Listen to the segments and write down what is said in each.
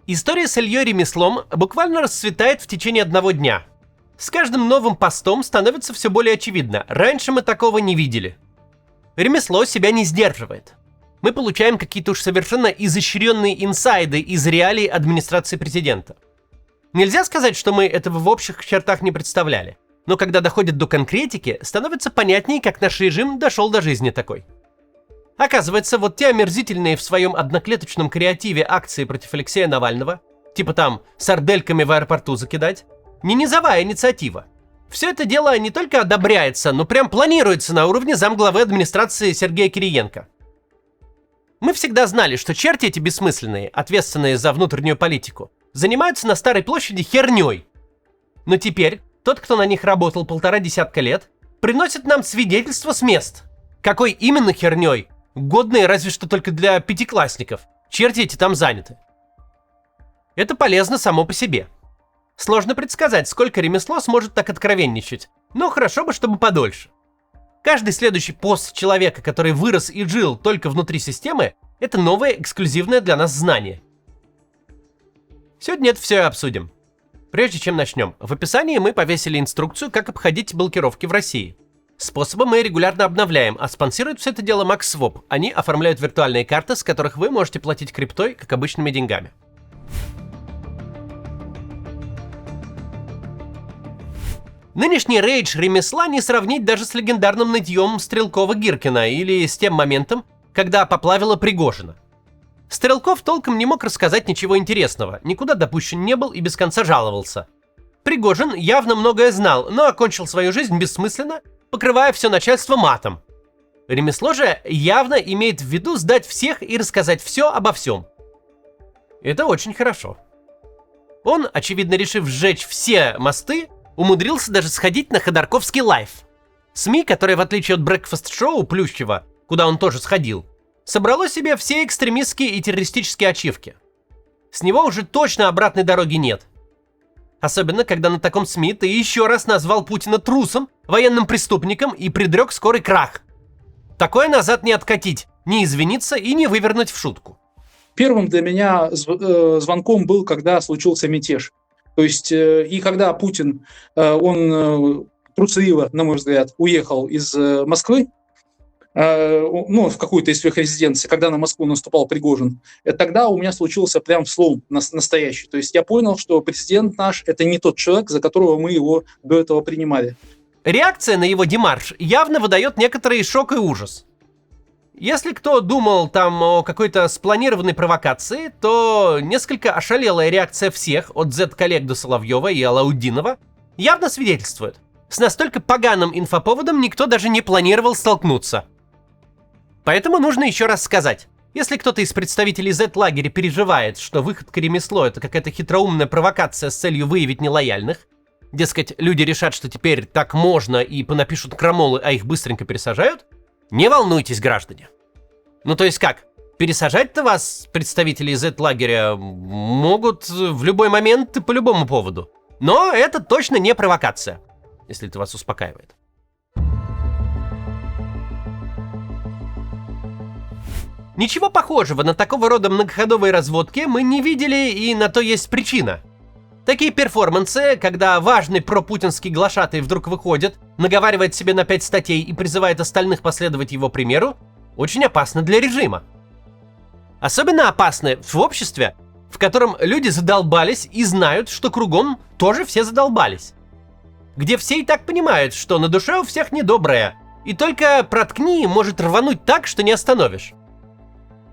История с Ильей Ремеслом буквально расцветает в течение одного дня. С каждым новым постом становится все более очевидно. Раньше мы такого не видели. Ремесло себя не сдерживает. Мы получаем какие-то уж совершенно изощренные инсайды из реалий администрации президента. Нельзя сказать, что мы этого в общих чертах не представляли. Но когда доходит до конкретики, становится понятнее, как наш режим дошел до жизни такой. Оказывается, вот те омерзительные в своем одноклеточном креативе акции против Алексея Навального, типа там сардельками в аэропорту закидать, не низовая инициатива. Все это дело не только одобряется, но прям планируется на уровне замглавы администрации Сергея Кириенко. Мы всегда знали, что черти эти бессмысленные, ответственные за внутреннюю политику, занимаются на Старой площади херней. Но теперь тот, кто на них работал 1,5 десятка лет, приносит нам свидетельство с мест. Какой именно херней? Годные разве что только для пятиклассников. Черти эти там заняты. Это полезно само по себе. Сложно предсказать, сколько ремесло сможет так откровенничать, но хорошо бы, чтобы подольше. Каждый следующий пост человека, который вырос и жил только внутри системы, это новое эксклюзивное для нас знание. Сегодня это все и обсудим. Прежде чем начнем, в описании мы повесили инструкцию, как обходить блокировки в России. Способы мы регулярно обновляем, а спонсирует все это дело MaxSwap. Они оформляют виртуальные карты, с которых вы можете платить криптой, как обычными деньгами. Нынешний рейдж ремесла не сравнить даже с легендарным нытьем Стрелкова-Гиркина или с тем моментом, когда поплавило Пригожина. Стрелков толком не мог рассказать ничего интересного, никуда допущен не был и без конца жаловался. Пригожин явно многое знал, но окончил свою жизнь бессмысленно, покрывая все начальство матом. Ремесло же явно имеет в виду сдать всех и рассказать все обо всем. Это очень хорошо. Он, очевидно решив сжечь все мосты, умудрился даже сходить на Ходорковский лайв. СМИ, которое в отличие от брекфаст-шоу Плющева, куда он тоже сходил, собрало себе все экстремистские и террористические ачивки. С него уже точно обратной дороги нет. Особенно, когда на таком СМИ ты еще раз назвал Путина трусом, военным преступником и предрек скорый крах. Такое назад не откатить, не извиниться и не вывернуть в шутку. Первым для меня звонком был, когда случился мятеж. То есть, и когда Путин, он трусливо, на мой взгляд, уехал из Москвы, в какую-то из своих резиденций, когда на Москву наступал Пригожин, тогда у меня случился прям слом настоящий. То есть я понял, что президент наш – это не тот человек, за которого мы его до этого принимали. Реакция на его демарш явно выдает некоторый шок и ужас. Если кто думал там о какой-то спланированной провокации, то несколько ошалелая реакция всех, от Z-коллег до Соловьева и Алаудинова, явно свидетельствует. С настолько поганым инфоповодом никто даже не планировал столкнуться. Поэтому нужно еще раз сказать. Если кто-то из представителей Z-лагеря переживает, что выходка ремесло — это какая-то хитроумная провокация с целью выявить нелояльных, дескать, люди решат, что теперь так можно и понапишут крамолы, а их быстренько пересажают, не волнуйтесь, граждане. Ну то есть как? Пересажать-то вас представители Z-лагеря могут в любой момент и по любому поводу. Но это точно не провокация, если это вас успокаивает. Ничего похожего на такого рода многоходовые разводки мы не видели, и на то есть причина. Такие перформансы, когда важный пропутинский глашатай вдруг выходит, наговаривает себе на 5 статей и призывает остальных последовать его примеру, очень опасны для режима. Особенно опасны в обществе, в котором люди задолбались и знают, что кругом тоже все задолбались. Где все и так понимают, что на душе у всех недоброе, и только проткни может рвануть так, что не остановишь.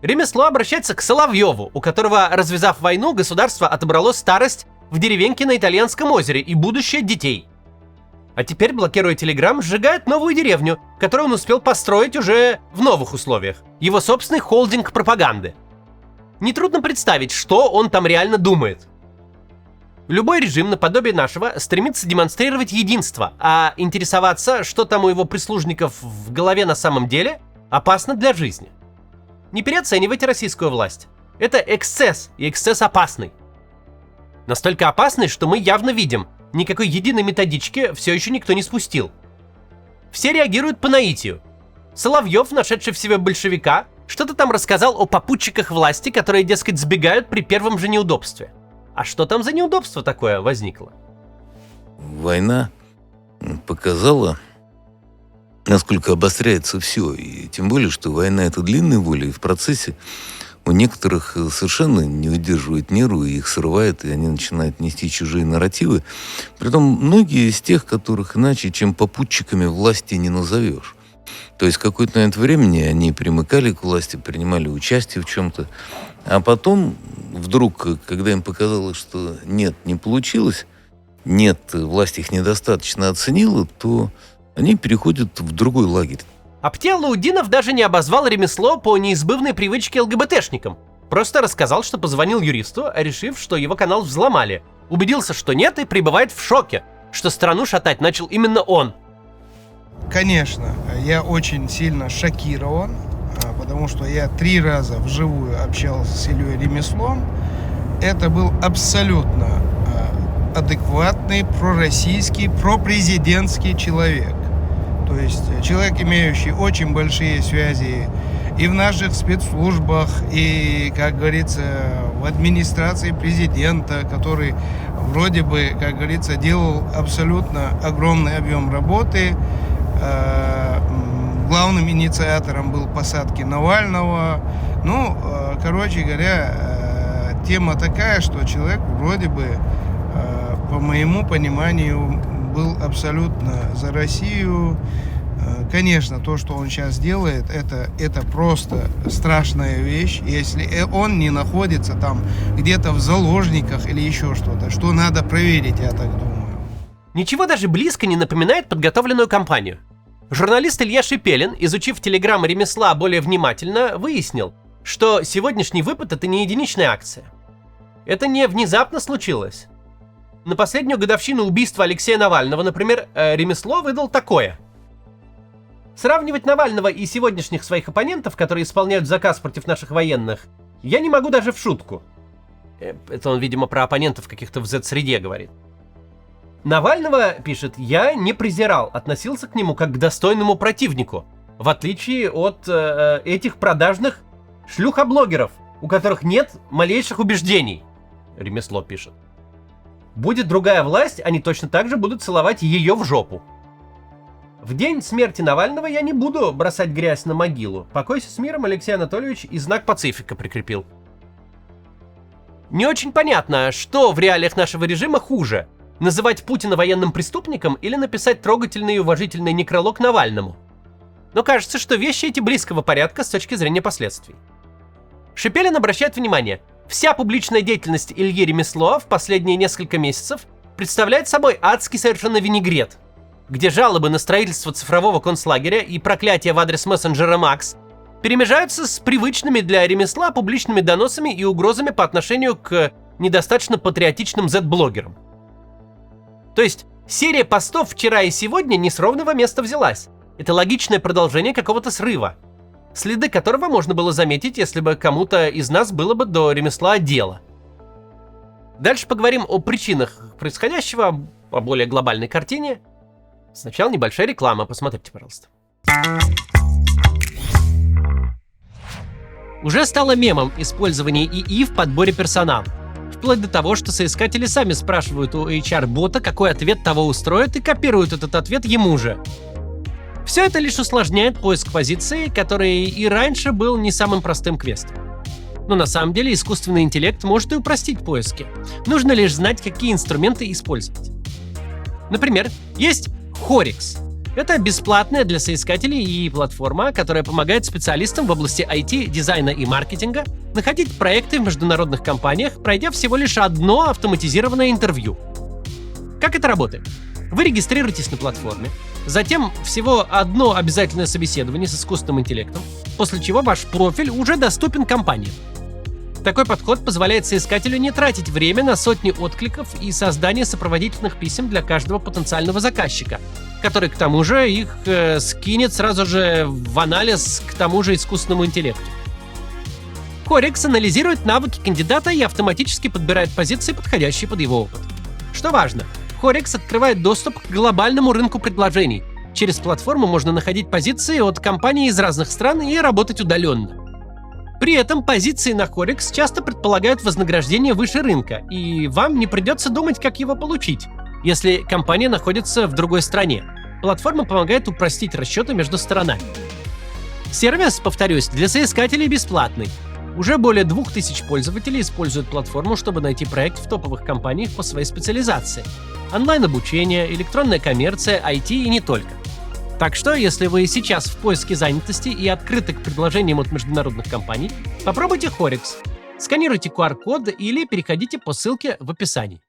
Ремесло обращается к Соловьеву, у которого, развязав войну, государство отобрало старость в деревеньке на Итальянском озере и будущее детей. А теперь, блокируя Телеграм, сжигает новую деревню, которую он успел построить уже в новых условиях. Его собственный холдинг пропаганды. Нетрудно представить, что он там реально думает. Любой режим наподобие нашего стремится демонстрировать единство, а интересоваться, что там у его прислужников в голове на самом деле, опасно для жизни. Не переоценивайте российскую власть. Это эксцесс, и эксцесс опасный. Настолько опасный, что мы явно видим, никакой единой методички все еще никто не спустил. Все реагируют по наитию. Соловьев, нашедший в себе большевика, Что-то там рассказал о попутчиках власти, которые, дескать, сбегают при первом же неудобстве. А что там за неудобство такое возникло? Война показала, насколько обостряется все. И тем более, что война — это длинная воля, и в процессе у некоторых совершенно не выдерживает нервы, их срывает, и они начинают нести чужие нарративы. Притом многие из тех, которых иначе, чем попутчиками власти не назовешь. То есть какое-то момент времени они примыкали к власти, принимали участие в чем-то, а потом вдруг, когда им показалось, что нет, не получилось, нет, власть их недостаточно оценила, то они переходят в другой лагерь. Аптел Лаудинов даже не обозвал ремесло по неизбывной привычке ЛГБТшникам. Просто рассказал, что позвонил юристу, решив, что его канал взломали. Убедился, что нет, и пребывает в шоке, что страну шатать начал именно он. Конечно, я очень сильно шокирован, потому что я 3 раза вживую общался с Ильей Ремеслом. Это был абсолютно адекватный, пророссийский, пропрезидентский человек. То есть человек, имеющий очень большие связи и в наших спецслужбах, и, как говорится, в администрации президента, который вроде бы, как говорится, делал абсолютно огромный объем работы. Главным инициатором был посадки Навального. Короче говоря, тема такая, что человек вроде бы, по моему пониманию, был абсолютно за Россию. Конечно, то, что он сейчас делает, это просто страшная вещь. Если он не находится там где-то в заложниках или еще что-то, что надо проверить, я так думаю. Ничего даже близко не напоминает подготовленную кампанию. Журналист Илья Шипелин, изучив телеграммы ремесла более внимательно, выяснил, что сегодняшний выпад — это не единичная акция. Это не внезапно случилось. На последнюю годовщину убийства Алексея Навального, например, ремесло выдал такое. Сравнивать Навального и сегодняшних своих оппонентов, которые исполняют заказ против наших военных, я не могу даже в шутку. Это он, видимо, про оппонентов каких-то в Z-среде говорит. Навального, пишет, я не презирал, относился к нему как к достойному противнику, в отличие от этих продажных шлюхоблогеров, у которых нет малейших убеждений. Ремесло пишет. Будет другая власть, они точно так же будут целовать ее в жопу. В день смерти Навального я не буду бросать грязь на могилу. Покойся с миром, Алексей Анатольевич, и знак пацифика прикрепил. Не очень понятно, что в реалиях нашего режима хуже. Называть Путина военным преступником или написать трогательный и уважительный некролог Навальному. Но кажется, что вещи эти близкого порядка с точки зрения последствий. Шипелин обращает внимание, вся публичная деятельность Ильи Ремесло в последние несколько месяцев представляет собой адский совершенно винегрет, где жалобы на строительство цифрового концлагеря и проклятия в адрес мессенджера Макс перемежаются с привычными для ремесла публичными доносами и угрозами по отношению к недостаточно патриотичным Z-блогерам. То есть серия постов вчера и сегодня не с ровного места взялась. Это логичное продолжение какого-то срыва, следы которого можно было заметить, если бы кому-то из нас было бы до ремесла дела. Дальше поговорим о причинах происходящего, о более глобальной картине. Сначала небольшая реклама, посмотрите, пожалуйста. Уже стало мемом использование ИИ в подборе персонала. Вплоть до того, что соискатели сами спрашивают у HR-бота, какой ответ того устроит, и копируют этот ответ ему же. Все это лишь усложняет поиск позиции, который и раньше был не самым простым квестом. Но на самом деле искусственный интеллект может и упростить поиски. Нужно лишь знать, какие инструменты использовать. Например, есть Хорикс. Это бесплатная для соискателей и платформа, которая помогает специалистам в области IT, дизайна и маркетинга находить проекты в международных компаниях, пройдя всего лишь одно автоматизированное интервью. Как это работает? Вы регистрируетесь на платформе, затем всего одно обязательное собеседование с искусственным интеллектом, после чего ваш профиль уже доступен компаниям. Такой подход позволяет соискателю не тратить время на сотни откликов и создание сопроводительных писем для каждого потенциального заказчика, который к тому же их скинет сразу же в анализ к тому же искусственному интеллекту. Хорикс анализирует навыки кандидата и автоматически подбирает позиции, подходящие под его опыт. Что важно, Хорикс открывает доступ к глобальному рынку предложений. Через платформу можно находить позиции от компаний из разных стран и работать удаленно. При этом позиции на Хорекс часто предполагают вознаграждение выше рынка, и вам не придется думать, как его получить, если компания находится в другой стране. Платформа помогает упростить расчеты между сторонами. Сервис, повторюсь, для соискателей бесплатный. Уже более 2000 пользователей используют платформу, чтобы найти проект в топовых компаниях по своей специализации. Онлайн-обучение, электронная коммерция, IT и не только. Так что, если вы сейчас в поиске занятости и открыты к предложениям от международных компаний, попробуйте Хорекс. Сканируйте QR-код или переходите по ссылке в описании.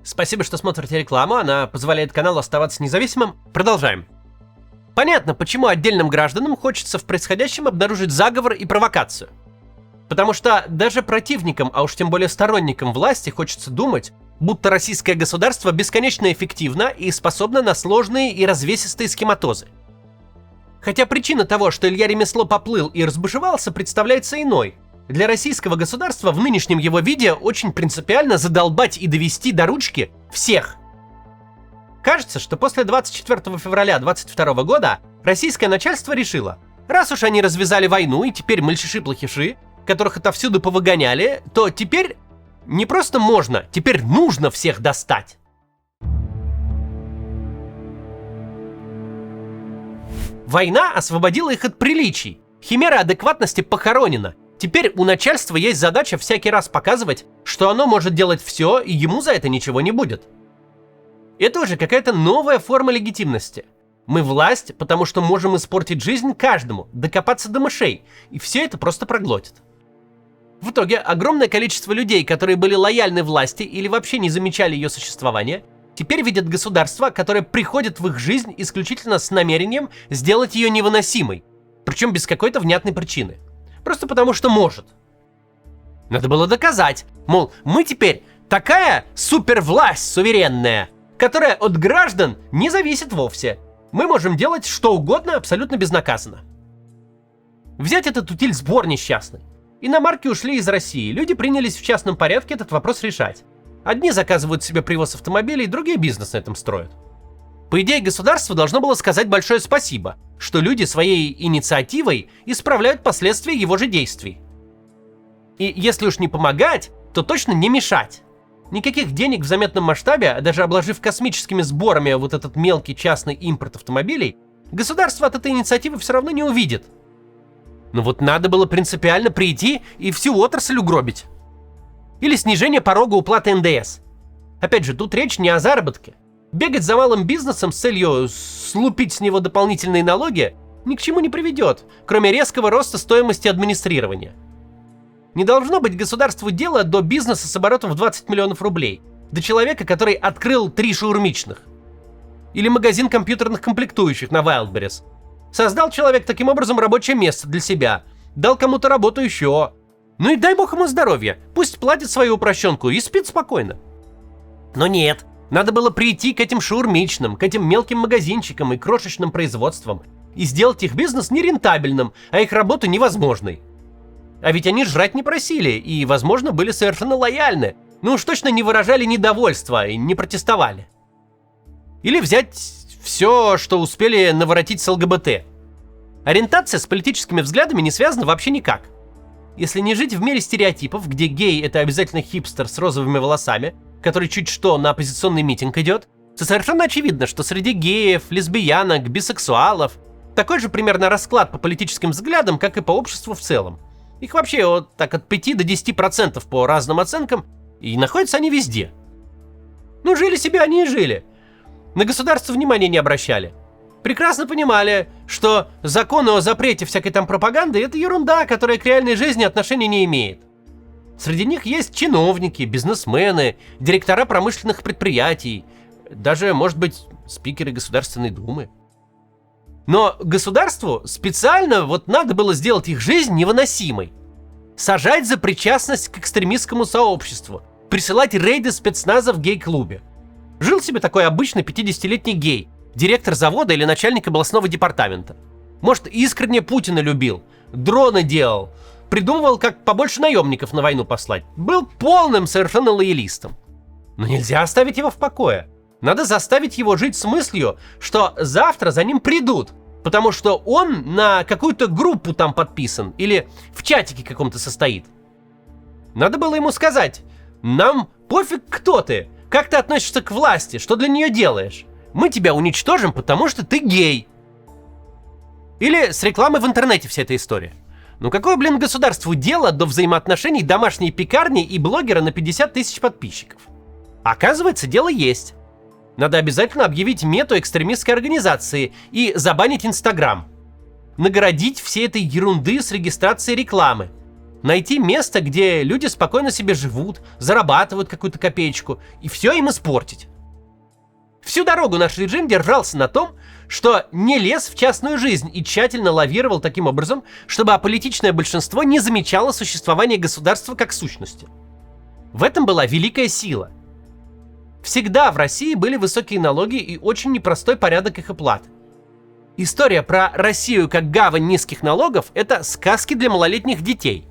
Спасибо, что смотрите рекламу, она позволяет каналу оставаться независимым. Продолжаем. Понятно, почему отдельным гражданам хочется в происходящем обнаружить заговор и провокацию. Потому что даже противникам, а уж тем более сторонникам власти, хочется думать, будто российское государство бесконечно эффективно и способно на сложные и развесистые схематозы. Хотя причина того, что Илья Ремесло поплыл и разбушевался, представляется иной. Для российского государства в нынешнем его виде очень принципиально задолбать и довести до ручки всех. Кажется, что после 24 февраля 2022 года российское начальство решило, раз уж они развязали войну и теперь мальчиши-плохиши, которых отовсюду повыгоняли, то теперь не просто можно, теперь нужно всех достать. Война освободила их от приличий. Химера адекватности похоронена. Теперь у начальства есть задача всякий раз показывать, что оно может делать все, и ему за это ничего не будет. Это уже какая-то новая форма легитимности. Мы власть, потому что можем испортить жизнь каждому, докопаться до мышей, и все это просто проглотит. В итоге огромное количество людей, которые были лояльны власти или вообще не замечали ее существования, теперь видят государство, которое приходит в их жизнь исключительно с намерением сделать ее невыносимой, причем без какой-то внятной причины. Просто потому что может. Надо было доказать, мол, мы теперь такая супервласть суверенная, которая от граждан не зависит вовсе. Мы можем делать что угодно абсолютно безнаказанно. Взять этот утиль-сбор несчастный. Иномарки ушли из России, люди принялись в частном порядке этот вопрос решать. Одни заказывают себе привоз автомобилей, другие бизнес на этом строят. По идее, государство должно было сказать большое спасибо, что люди своей инициативой исправляют последствия его же действий. И если уж не помогать, то точно не мешать. Никаких денег в заметном масштабе, даже обложив космическими сборами вот этот мелкий частный импорт автомобилей, государство от этой инициативы все равно не увидит. Но вот надо было принципиально прийти и всю отрасль угробить. Или снижение порога уплаты НДС. Опять же, тут речь не о заработке. Бегать за малым бизнесом с целью слупить с него дополнительные налоги ни к чему не приведет, кроме резкого роста стоимости администрирования. Не должно быть государству дела до бизнеса с оборотом в 20 миллионов рублей, до человека, который открыл 3 шаурмичных. Или магазин компьютерных комплектующих на Wildberries. Создал человек таким образом рабочее место для себя, дал кому-то работу еще. Ну и дай бог ему здоровья, пусть платит свою упрощенку и спит спокойно. Но нет, надо было прийти к этим шаурмичным, к этим мелким магазинчикам и крошечным производствам и сделать их бизнес нерентабельным, а их работу невозможной. А ведь они жрать не просили и, возможно, были совершенно лояльны, но уж точно не выражали недовольства и не протестовали. Или взять все, что успели наворотить с ЛГБТ. Ориентация с политическими взглядами не связана вообще никак. Если не жить в мире стереотипов, где гей — это обязательно хипстер с розовыми волосами, который чуть что на оппозиционный митинг идет, то совершенно очевидно, что среди геев, лесбиянок, бисексуалов такой же примерно расклад по политическим взглядам, как и по обществу в целом. Их вообще от 5 до 10% по разным оценкам, и находятся они везде. Ну, жили себе они и жили. На государство внимания не обращали. Прекрасно понимали, что законы о запрете всякой там пропаганды — это ерунда, которая к реальной жизни отношения не имеет. Среди них есть чиновники, бизнесмены, директора промышленных предприятий, даже, может быть, спикеры Государственной Думы. Но государству специально вот надо было сделать их жизнь невыносимой. Сажать за причастность к экстремистскому сообществу, присылать рейды спецназа в гей-клубе. Жил себе такой обычный 50-летний гей, директор завода или начальник областного департамента. Может, искренне Путина любил, дроны делал, придумывал, как побольше наемников на войну послать. Был полным совершенно лоялистом. Но нельзя оставить его в покое. Надо заставить его жить с мыслью, что завтра за ним придут, Потому что он на какую-то группу там подписан или в чатике каком-то состоит. Надо было ему сказать: нам пофиг, кто ты, как ты относишься к власти, что для нее делаешь. Мы тебя уничтожим, потому что ты гей. Или с рекламой в интернете вся эта история. Ну какое, блин, государству дело до взаимоотношений домашней пекарни и блогера на 50 тысяч подписчиков? Оказывается, дело есть. Надо обязательно объявить мету экстремистской организации и забанить Инстаграм. Наградить всей этой ерунды с регистрацией рекламы. Найти место, где люди спокойно себе живут, зарабатывают какую-то копеечку, и все им испортить. Всю дорогу наш режим держался на том, что не лез в частную жизнь и тщательно лавировал таким образом, чтобы аполитичное большинство не замечало существование государства как сущности. В этом была великая сила. Всегда в России были высокие налоги и очень непростой порядок их оплаты. История про Россию как гавань низких налогов – это сказки для малолетних детей.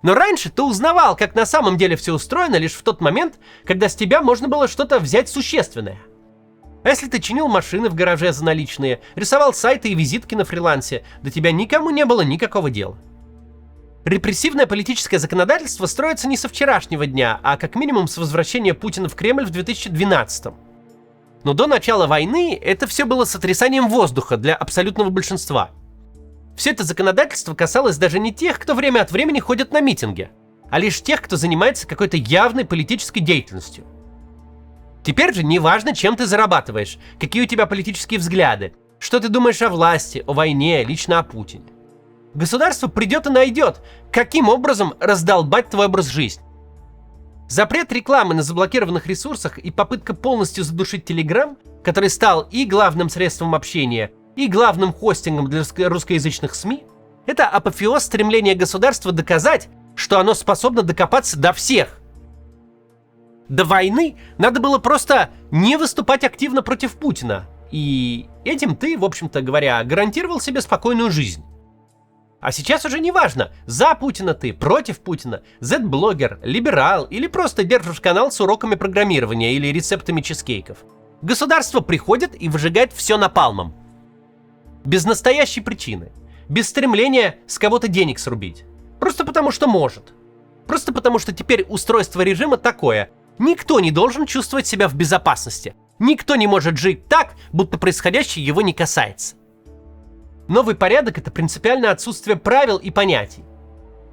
Но раньше ты узнавал, как на самом деле все устроено, лишь в тот момент, когда с тебя можно было что-то взять существенное. А если ты чинил машины в гараже за наличные, рисовал сайты и визитки на фрилансе, до тебя никому не было никакого дела. Репрессивное политическое законодательство строится не со вчерашнего дня, а как минимум с возвращения Путина в Кремль в 2012-м. Но до начала войны это все было сотрясанием воздуха для абсолютного большинства. Все это законодательство касалось даже не тех, кто время от времени ходит на митинги, а лишь тех, кто занимается какой-то явной политической деятельностью. Теперь же не важно, чем ты зарабатываешь, какие у тебя политические взгляды, что ты думаешь о власти, о войне, лично о Путине. Государство придет и найдет, каким образом раздолбать твой образ жизни. Запрет рекламы на заблокированных ресурсах и попытка полностью задушить Telegram, который стал и главным средством общения, и главным хостингом для русскоязычных СМИ, это апофеоз стремления государства доказать, что оно способно докопаться до всех. До войны надо было просто не выступать активно против Путина, и этим ты, в общем-то говоря, гарантировал себе спокойную жизнь. А сейчас уже не важно, за Путина ты, против Путина, Z-блогер, либерал или просто держишь канал с уроками программирования или рецептами чизкейков. Государство приходит и выжигает все напалмом. Без настоящей причины, без стремления с кого-то денег срубить. Просто потому что может. Просто потому что теперь устройство режима такое. Никто не должен чувствовать себя в безопасности. Никто не может жить так, будто происходящее его не касается. Новый порядок – это принципиальное отсутствие правил и понятий.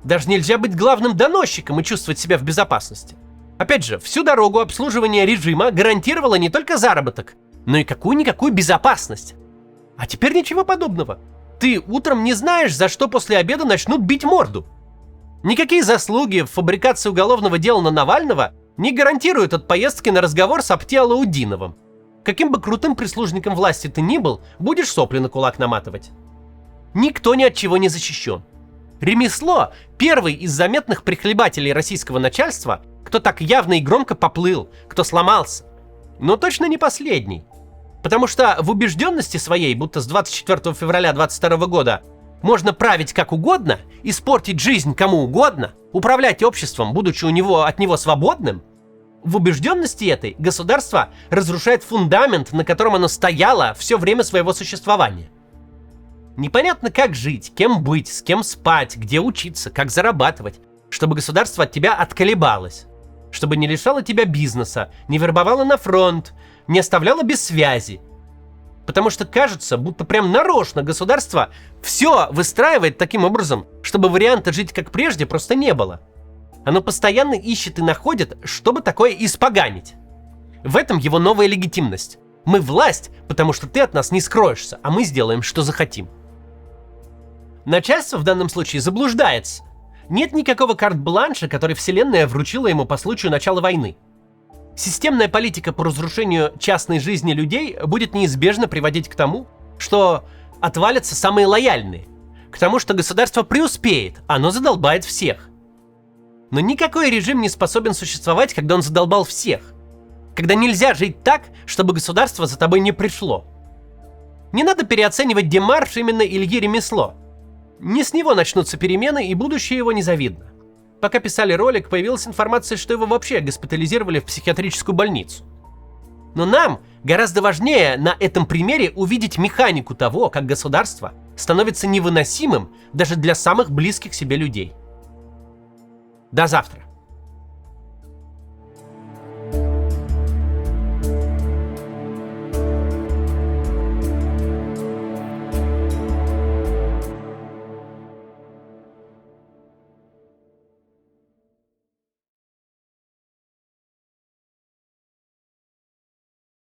Даже нельзя быть главным доносчиком и чувствовать себя в безопасности. Опять же, всю дорогу обслуживание режима гарантировало не только заработок, но и какую-никакую безопасность. А теперь ничего подобного. Ты утром не знаешь, за что после обеда начнут бить морду. Никакие заслуги в фабрикации уголовного дела на Навального не гарантируют от поездки на разговор с Апти Алаудиновым. Каким бы крутым прислужником власти ты ни был, будешь сопли на кулак наматывать. Никто ни от чего не защищен. Ремесло – первый из заметных прихлебателей российского начальства, кто так явно и громко поплыл, кто сломался. Но точно не последний. Потому что в убежденности своей, будто с 24 февраля 2022 года, можно править как угодно, испортить жизнь кому угодно, управлять обществом, будучи от него свободным, в убежденности этой государство разрушает фундамент, на котором оно стояло все время своего существования. Непонятно, как жить, кем быть, с кем спать, где учиться, как зарабатывать, чтобы государство от тебя отколебалось, чтобы не лишало тебя бизнеса, не вербовало на фронт, не оставляло без связи. Потому что кажется, будто прям нарочно государство все выстраивает таким образом, чтобы варианта жить как прежде просто не было. Оно постоянно ищет и находит, чтобы такое испоганить. В этом его новая легитимность. Мы власть, потому что ты от нас не скроешься, а мы сделаем, что захотим. Начальство в данном случае заблуждается. Нет никакого карт-бланша, который вселенная вручила ему по случаю начала войны. Системная политика по разрушению частной жизни людей будет неизбежно приводить к тому, что отвалятся самые лояльные, к тому, что государство преуспеет, оно задолбает всех. Но никакой режим не способен существовать, когда он задолбал всех. Когда нельзя жить так, чтобы государство за тобой не пришло. Не надо переоценивать демарш именно Ильи Ремесло. Не с него начнутся перемены, и будущее его незавидно. Пока писали ролик, появилась информация, что его вообще госпитализировали в психиатрическую больницу. Но нам гораздо важнее на этом примере увидеть механику того, как государство становится невыносимым даже для самых близких себе людей. До завтра.